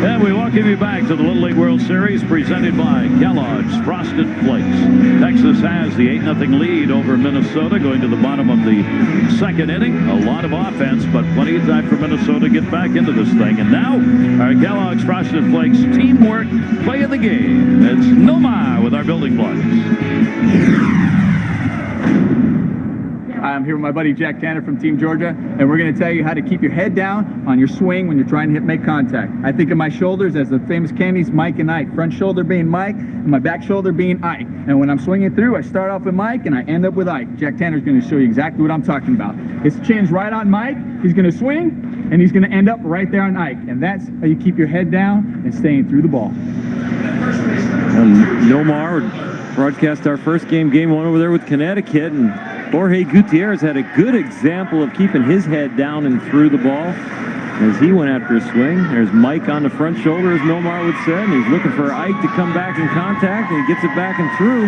And we welcome you back to the Little League World Series presented by Kellogg's Frosted Flakes. Texas has the 8-0 lead over Minnesota going to the bottom of the second inning. A lot of offense, but plenty of time for Minnesota to get back into this thing. And now our Kellogg's Frosted Flakes teamwork play of the game. It's Nomar with our building blocks. I'm here with my buddy Jack Tanner from Team Georgia, and we're going to tell you how to keep your head down on your swing when you're trying to make contact. I think of my shoulders as the famous candies Mike and Ike. Front shoulder being Mike, and my back shoulder being Ike. And when I'm swinging through, I start off with Mike, and I end up with Ike. Jack Tanner's going to show you exactly what I'm talking about. His chin's right on Mike, he's going to swing, and he's going to end up right there on Ike. And that's how you keep your head down and staying through the ball. Nomar broadcast our first game one over there with Connecticut, and Jorge Gutierrez had a good example of keeping his head down and through the ball as he went after a swing. There's Mike on the front shoulder, as Nomar would say, and he's looking for Ike to come back in contact, and he gets it back and through.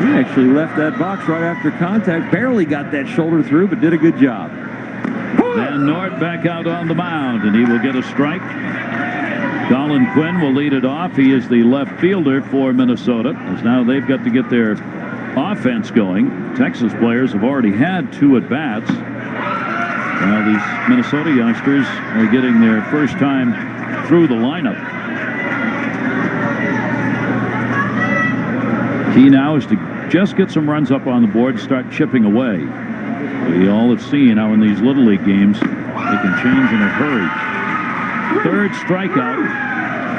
He actually left that box right after contact, barely got that shoulder through, but did a good job. Van Noort back out on the mound, and he will get a strike. Colin Quinn will lead it off. He is the left fielder for Minnesota, as now they've got to get their offense going. Texas players have already had 2 at-bats. Now these Minnesota youngsters are getting their first time through the lineup. Key now is to just get some runs up on the board, start chipping away. We all have seen how in these Little League games they can change in a hurry. Third strikeout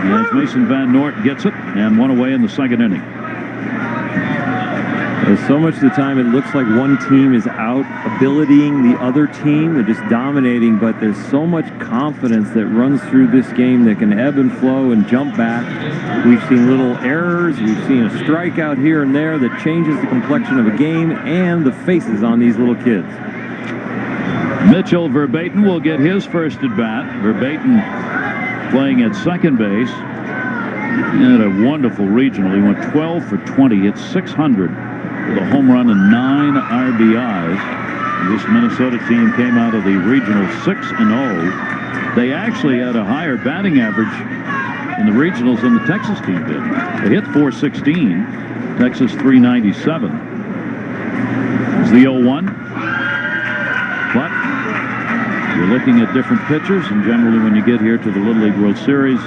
as Mason Van Noort gets it, and 1 away in the second inning. So much of the time it looks like one team is out abilitying the other team. They're just dominating, but there's so much confidence that runs through this game that can ebb and flow and jump back. We've seen little errors. We've seen a strikeout here and there that changes the complexion of a game and the faces on these little kids. Mitchell Verbaeten will get his first at bat. Verbaeten playing at second base. He had a wonderful regional. He went 12 for 20. Hit 600 with a home run and 9 RBIs. This Minnesota team came out of the regional 6-0. They actually had a higher batting average in the regionals than the Texas team did. They hit 416. Texas 397. It's the 0-1. But you're looking at different pitchers, and generally when you get here to the Little League World Series,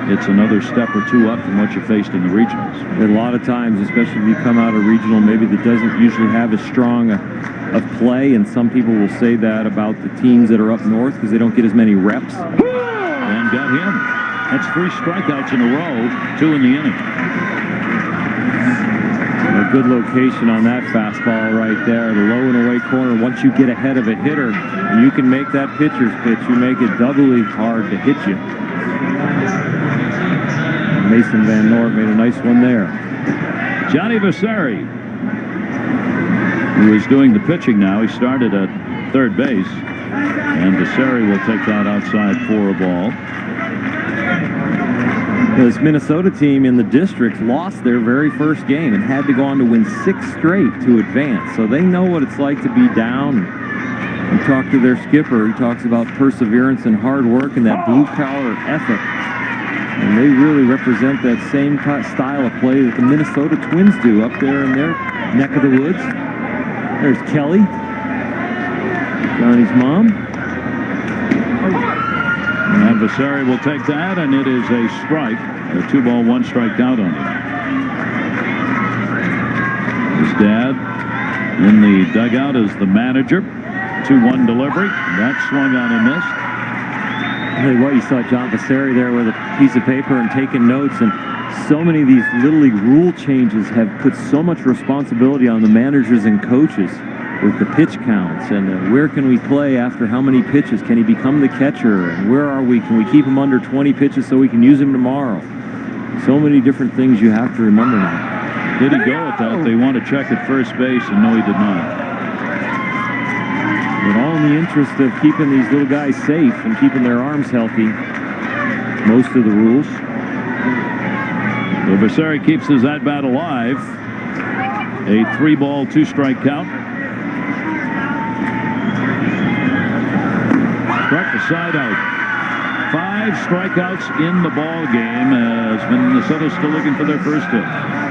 it's another step or 2 up from what you faced in the regionals. A lot of times, especially if you come out of regional, maybe that doesn't usually have as strong of play, and some people will say that about the teams that are up north because they don't get as many reps. And got him. That's 3 strikeouts in a row, 2 in the inning. A good location on that fastball right there, the low and away corner. Once you get ahead of a hitter and you can make that pitcher's pitch, you make it doubly hard to hit you. Mason Van Noort made a nice one there. Johnny Vasari, who is doing the pitching now. He started at third base, and Vasari will take that outside for a ball. This Minnesota team in the district lost their very first game and had to go on to win 6 straight to advance. So they know what it's like to be down. You talk to their skipper. He talks about perseverance and hard work and that blue-collar ethic. And they really represent that same style of play that the Minnesota Twins do up there in their neck of the woods. There's Kelly, Johnny's mom. And Vasari will take that, and it is a strike. A 2-ball, 1 strike out on him. His dad in the dugout as the manager. 2-1 delivery. That swung on and missed. I'll tell you what, you saw John Vasari there with a piece of paper and taking notes, and so many of these Little League rule changes have put so much responsibility on the managers and coaches with the pitch counts and where can we play after how many pitches? Can he become the catcher? And where are we? Can we keep him under 20 pitches so we can use him tomorrow? So many different things you have to remember now. Did he go at that? They want to check at first base, and no, he did not. But all in the interest of keeping these little guys safe and keeping their arms healthy, most of the rules. So Vasari keeps his at-bat alive. A 3-ball, 2-strike count. Struck the side out. 5 5 strikeouts in the ball game as Minnesota still looking for their first hit.